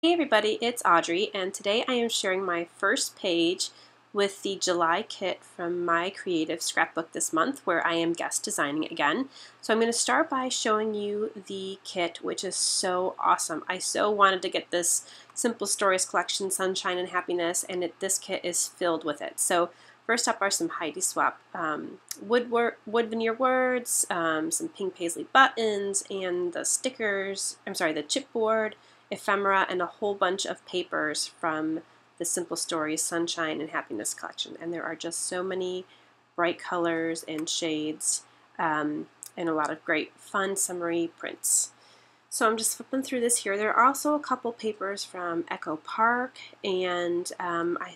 Hey everybody, it's Audrey, and today I am sharing my first page with the July kit from My Creative Scrapbook this month, where I am guest designing again. So I'm going to start by showing you the kit, which is so awesome. I so wanted to get this Simple Stories collection, Sunshine and Happiness, and this kit is filled with it. So first up are some Heidi Swap wood veneer words, some pink paisley buttons, and the stickers, the chipboard, ephemera, and a whole bunch of papers from the Simple Stories Sunshine and Happiness collection. And there are just so many bright colors and shades and a lot of great fun summery prints. So I'm just flipping through this here. There are also a couple papers from Echo Park and I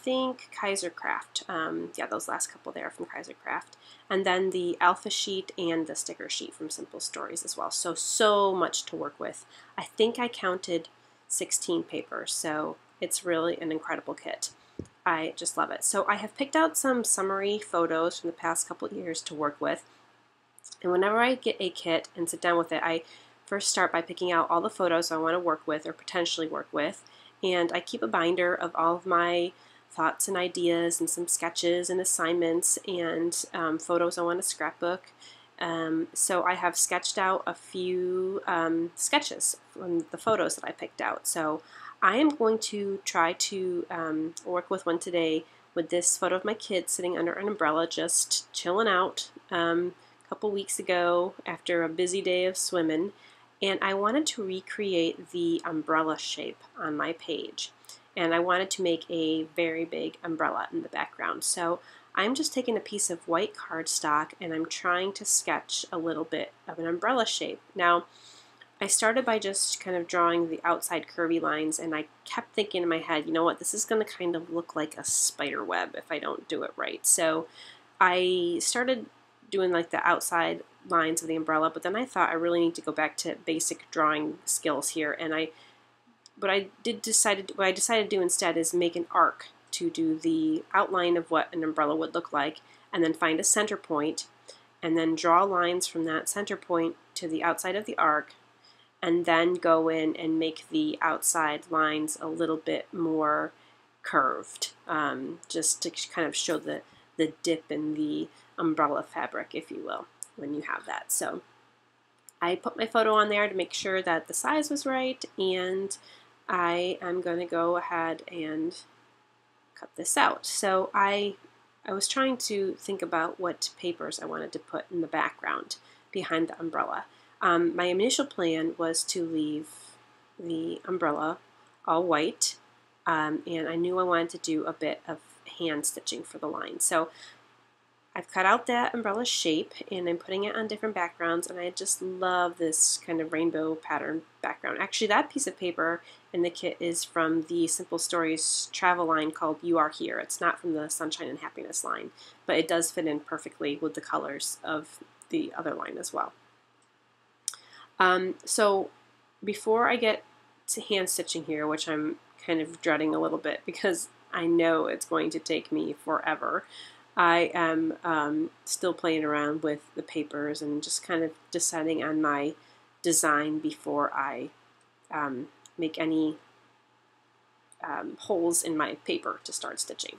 think Kaiser Craft. Yeah, those last couple there from Kaiser Craft. And then the alpha sheet and the sticker sheet from Simple Stories as well. So much to work with. I think I counted 16 papers, so it's really an incredible kit. I just love it. So I have picked out some summary photos from the past couple of years to work with. And whenever I get a kit and sit down with it, I first start by picking out all the photos I want to work with or potentially work with. And I keep a binder of all of my thoughts and ideas and some sketches and assignments and photos I want to scrapbook. So I have sketched out a few sketches from the photos that I picked out. So I am going to try to work with one today with this photo of my kids sitting under an umbrella just chilling out a couple weeks ago after a busy day of swimming. And I wanted to recreate the umbrella shape on my page. And I wanted to make a very big umbrella in the background. So I'm just taking a piece of white cardstock and I'm trying to sketch a little bit of an umbrella shape. Now, I started by just kind of drawing the outside curvy lines, and I kept thinking in my head, you know what, this is going to kind of look like a spider web if I don't do it right. So I started doing like the outside lines of the umbrella, but then I thought I really need to go back to basic drawing skills here, and what I decided to do instead is make an arc to do the outline of what an umbrella would look like, and then find a center point, and then draw lines from that center point to the outside of the arc, and then go in and make the outside lines a little bit more curved, just to kind of show the dip in the umbrella fabric, if you will, when you have that. So I put my photo on there to make sure that the size was right, and I am going to go ahead and cut this out. So I was trying to think about what papers I wanted to put in the background behind the umbrella. My initial plan was to leave the umbrella all white, and I knew I wanted to do a bit of hand stitching for the line. So I've cut out that umbrella shape and I'm putting it on different backgrounds, and I just love this kind of rainbow pattern background. Actually, that piece of paper in the kit is from the Simple Stories travel line called You Are Here. It's not from the Sunshine and Happiness line, but it does fit in perfectly with the colors of the other line as well. So before I get to hand stitching here, which I'm kind of dreading a little bit because I know it's going to take me forever, I am still playing around with the papers and just kind of deciding on my design before I make any holes in my paper to start stitching.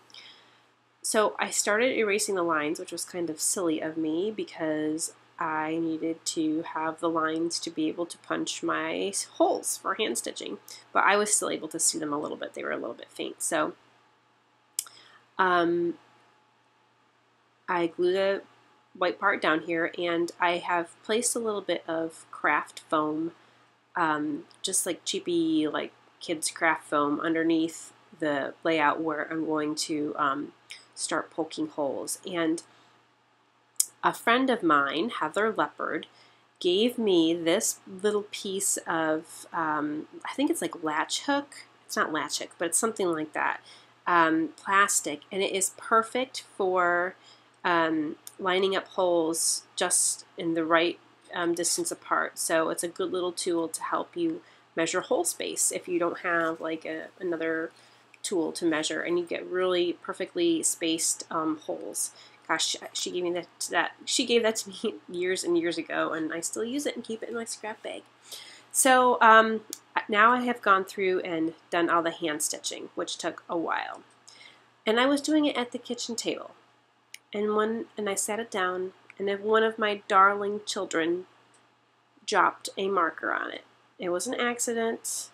So I started erasing the lines, which was kind of silly of me because I needed to have the lines to be able to punch my holes for hand stitching, but I was still able to see them a little bit. They were a little bit faint. So I glue the white part down here, and I have placed a little bit of craft foam, just like cheapy like kids craft foam underneath the layout where I'm going to start poking holes. And a friend of mine, Heather Leopard, gave me this little piece of, I think it's like latch hook. It's not latch hook, but it's something like that, plastic, and it is perfect for lining up holes just in the right distance apart. So it's a good little tool to help you measure hole space if you don't have like another tool to measure, and you get really perfectly spaced holes. Gosh, she gave me that. She gave that to me years and years ago, and I still use it and keep it in my scrap bag. So now I have gone through and done all the hand stitching, which took a while. And I was doing it at the kitchen table. And I sat it down, and then one of my darling children dropped a marker on it. It was an accident,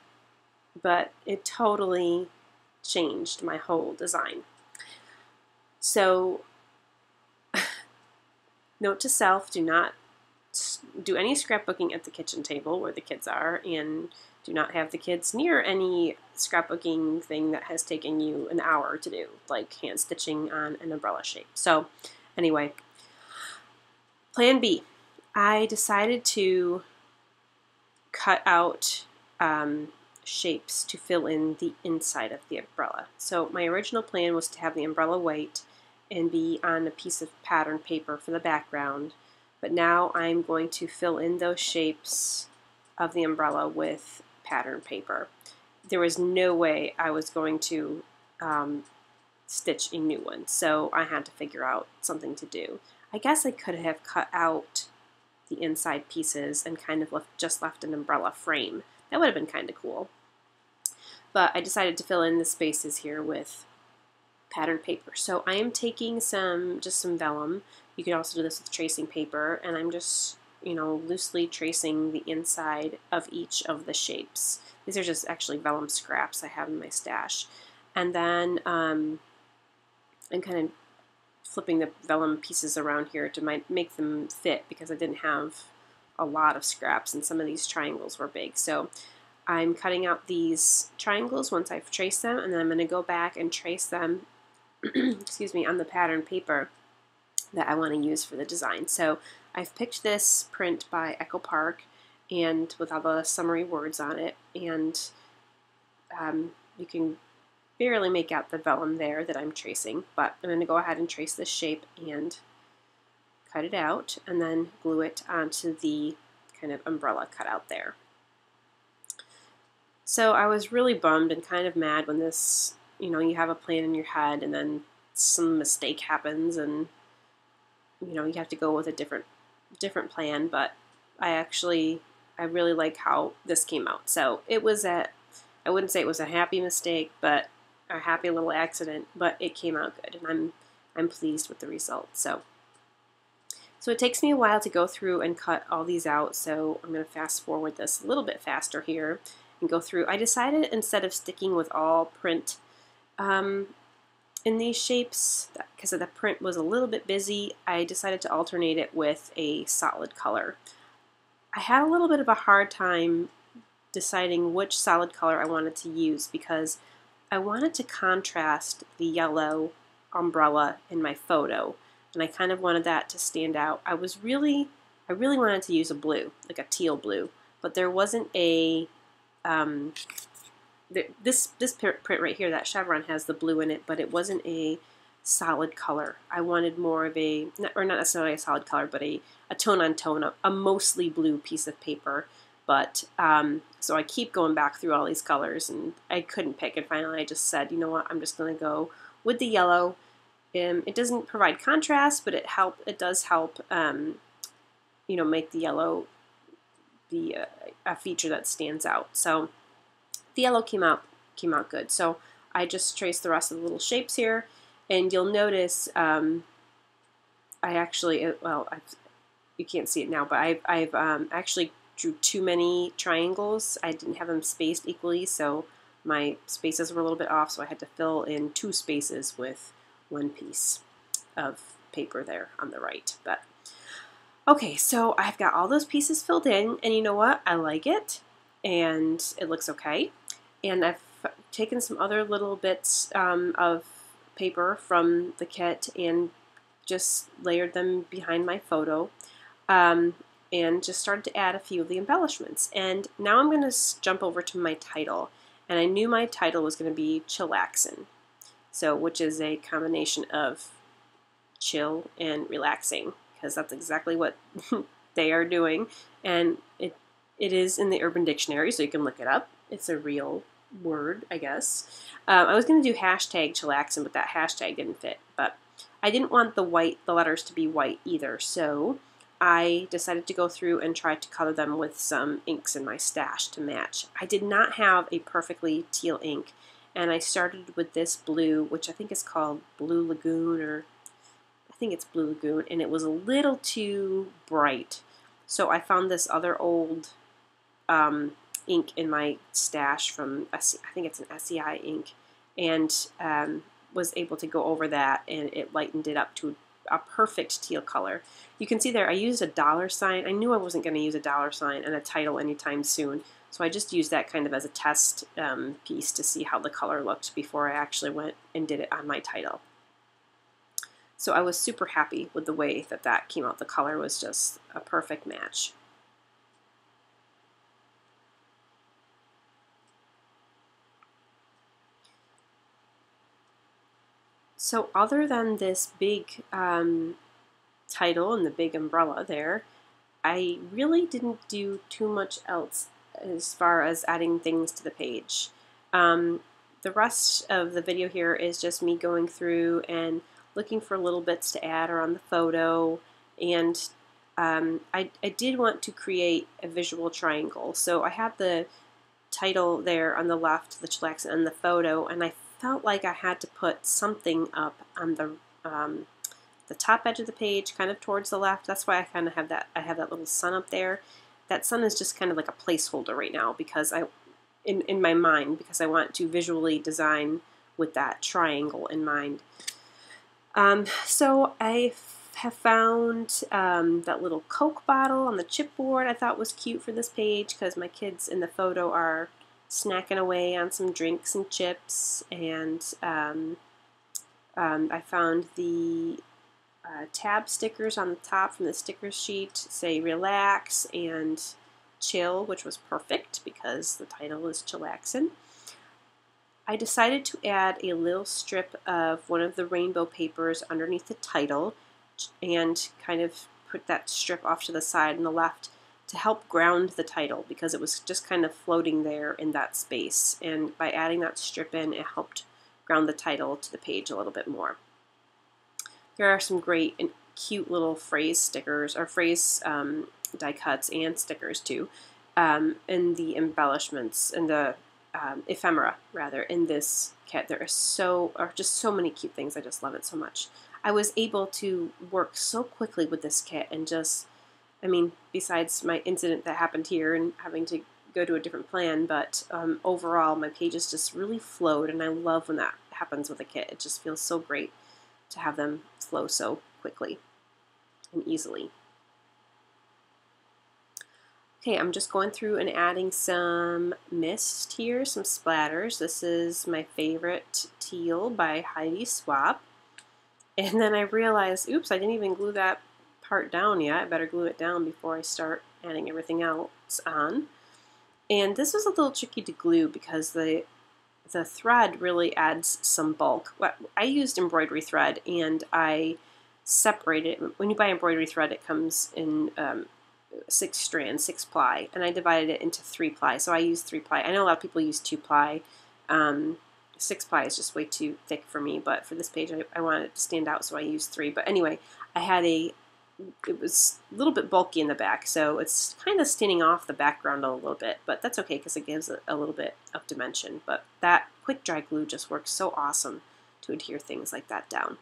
but it totally changed my whole design. So, note to self, do not do any scrapbooking at the kitchen table where the kids are, and do not have the kids near any scrapbooking thing that has taken you an hour to do, like hand stitching on an umbrella shape. So anyway, plan B. I decided to cut out shapes to fill in the inside of the umbrella. So my original plan was to have the umbrella white and be on a piece of pattern paper for the background, but now I'm going to fill in those shapes of the umbrella with pattern paper. There was no way I was going to stitch a new one, so I had to figure out something to do. I guess I could have cut out the inside pieces and kind of just left an umbrella frame. That would have been kind of cool. But I decided to fill in the spaces here with pattern paper. So I am taking just some vellum. You could also do this with tracing paper, and I'm just, loosely tracing the inside of each of the shapes. These are just actually vellum scraps I have in my stash. And then I'm kind of flipping the vellum pieces around here to make them fit, because I didn't have a lot of scraps and some of these triangles were big. So I'm cutting out these triangles once I've traced them, and then I'm going to go back and trace them excuse me, on the pattern paper that I want to use for the design. So I've picked this print by Echo Park, and with all the summary words on it, and you can barely make out the vellum there that I'm tracing, but I'm going to go ahead and trace this shape and cut it out, and then glue it onto the kind of umbrella cutout there. So I was really bummed and kind of mad when this, you have a plan in your head and then some mistake happens, and you have to go with a different plan. But I really like how this came out. So it was I wouldn't say it was a happy mistake, but a happy little accident, but it came out good, and I'm pleased with the result. So it takes me a while to go through and cut all these out, so I'm going to fast forward this a little bit faster here and go through. I decided, instead of sticking with all print in these shapes, because the print was a little bit busy, I decided to alternate it with a solid color. I had a little bit of a hard time deciding which solid color I wanted to use, because I wanted to contrast the yellow umbrella in my photo, and I kind of wanted that to stand out. I really wanted to use a blue, like a teal blue, but there wasn't a this print right here, that chevron, has the blue in it, but it wasn't a solid color. I wanted more of not necessarily a solid color, but a tone on tone, a mostly blue piece of paper. But so I keep going back through all these colors, and I couldn't pick, and finally I just said, you know what, I'm just going to go with the yellow. It doesn't provide contrast, but it does help make the yellow be a feature that stands out. So the yellow came out good. So I just traced the rest of the little shapes here, and you'll notice you can't see it now, but I've actually drew too many triangles. I didn't have them spaced equally, so my spaces were a little bit off, so I had to fill in 2 spaces with 1 piece of paper there on the right. But okay, so I've got all those pieces filled in, and you know what? I like it, and it looks okay. And I've taken some other little bits of paper from the kit and just layered them behind my photo, and just started to add a few of the embellishments. And now I'm going to jump over to my title, and I knew my title was going to be Chillaxin, which is a combination of chill and relaxing, because that's exactly what they are doing, and it is in the Urban Dictionary, so you can look it up. It's a real word, I guess. I was going to do hashtag Chillaxin, but that hashtag didn't fit. But I didn't want the letters to be white either, so I decided to go through and try to color them with some inks in my stash to match. I did not have a perfectly teal ink, and I started with this blue, which I think is called Blue Lagoon, or I think it's Blue Lagoon, and it was a little too bright. So I found this other old ink in my stash from, I think it's an SEI ink, and was able to go over that, and it lightened it up to a perfect teal color. You can see there I used a $sign. I knew I wasn't going to use a $sign and a title anytime soon, so I just used that kind of as a test piece to see how the color looked before I actually went and did it on my title. So I was super happy with the way that that came out. The color was just a perfect match. So other than this big title and the big umbrella there, I really didn't do too much else as far as adding things to the page. The rest of the video here is just me going through and looking for little bits to add around the photo, and I did want to create a visual triangle. So I had the title there on the left, the Chillaxin, and the photo, and I felt like I had to put something up on the top edge of the page, kind of towards the left. That's why I kind of have that. I have that little sun up there. That sun is just kind of like a placeholder right now because in my mind, because I want to visually design with that triangle in mind. So I have found that little Coke bottle on the chipboard I thought was cute for this page because my kids in the photo are snacking away on some drinks and chips, and I found the tab stickers on the top from the sticker sheet say relax and chill, which was perfect because the title is Chillaxin. I decided to add a little strip of one of the rainbow papers underneath the title and kind of put that strip off to the side on the left to help ground the title because it was just kind of floating there in that space, and by adding that strip in, it helped ground the title to the page a little bit more. There are some great and cute little phrase stickers, or phrase die cuts and stickers too, in the embellishments, in the ephemera rather, in this kit. There are just so many cute things. I just love it so much. I was able to work so quickly with this kit and just, I mean, besides my incident that happened here and having to go to a different plan, but overall my pages just really flowed, and I love when that happens with a kit. It just feels so great to have them flow so quickly and easily. Okay, I'm just going through and adding some mist here, some splatters. This is my favorite teal by Heidi Swapp. And then I realized, oops, I didn't even glue that part down yet. I better glue it down before I start adding everything else on. And this was a little tricky to glue because the thread really adds some bulk. I used embroidery thread, and I separated it. When you buy embroidery thread, it comes in 6 strands, 6 ply, and I divided it into 3 ply. So I used 3 ply. I know a lot of people use 2 ply. 6 ply is just way too thick for me, but for this page I wanted it to stand out, so I used 3. But anyway, it was a little bit bulky in the back, so it's kind of standing off the background a little bit, but that's okay because it gives it a little bit of dimension. But that quick dry glue just works so awesome to adhere things like that down.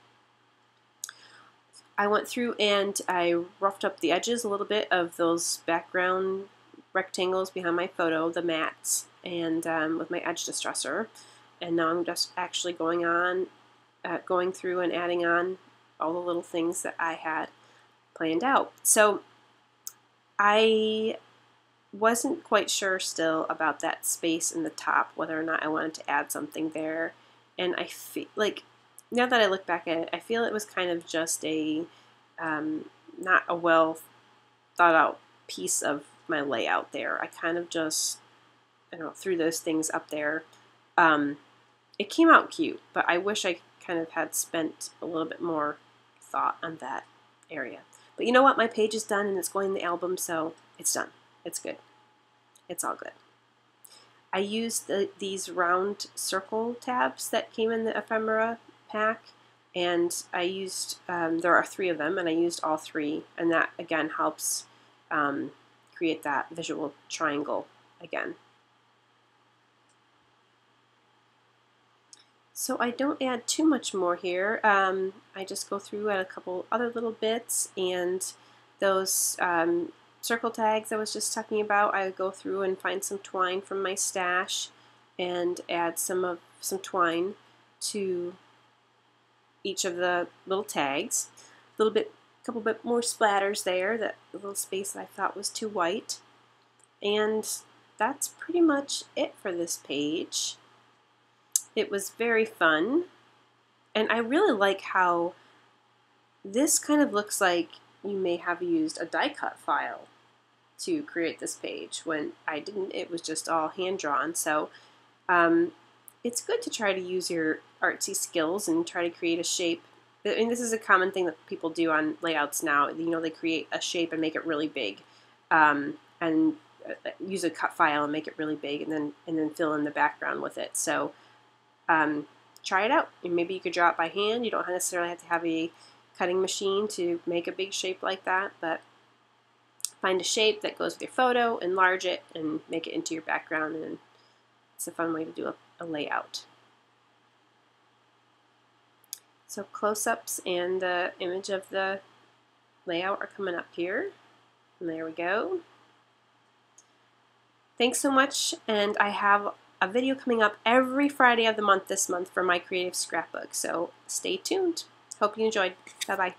I went through and I roughed up the edges a little bit of those background rectangles behind my photo, the mats, and with my edge distressor. And now I'm just actually going through and adding on all the little things that I had planned out. So I wasn't quite sure still about that space in the top, whether or not I wanted to add something there. And I feel like, now that I look back at it, I feel it was kind of just a not a well thought out piece of my layout there. I kind of just, I don't know, threw those things up there. It came out cute, but I wish I kind of had spent a little bit more thought on that area. But you know what? My page is done and it's going in the album, so it's done. It's good. It's all good. I used these round circle tabs that came in the ephemera pack, And I used, there are 3 of them, and I used all 3, and that again helps create that visual triangle again. So I don't add too much more here. I just go through at a couple other little bits, and those circle tags I was just talking about, I would go through and find some twine from my stash and add some twine to each of the little tags. Couple bit more splatters there, that little space that I thought was too white. And that's pretty much it for this page. It was very fun, and I really like how this kind of looks like you may have used a die cut file to create this page. When I didn't, it was just all hand drawn. So it's good to try to use your artsy skills and try to create a shape. I mean, this is a common thing that people do on layouts now. You know, they create a shape and make it really big, and use a cut file and make it really big, and then fill in the background with it. So try it out. Maybe you could draw it by hand. You don't necessarily have to have a cutting machine to make a big shape like that, but find a shape that goes with your photo, enlarge it, and make it into your background, and it's a fun way to do a layout. So close-ups and the image of the layout are coming up here, and there we go. Thanks so much, and I have a video coming up every Friday of the month this month for My Creative Scrapbook, so stay tuned. Hope you enjoyed. Bye-bye.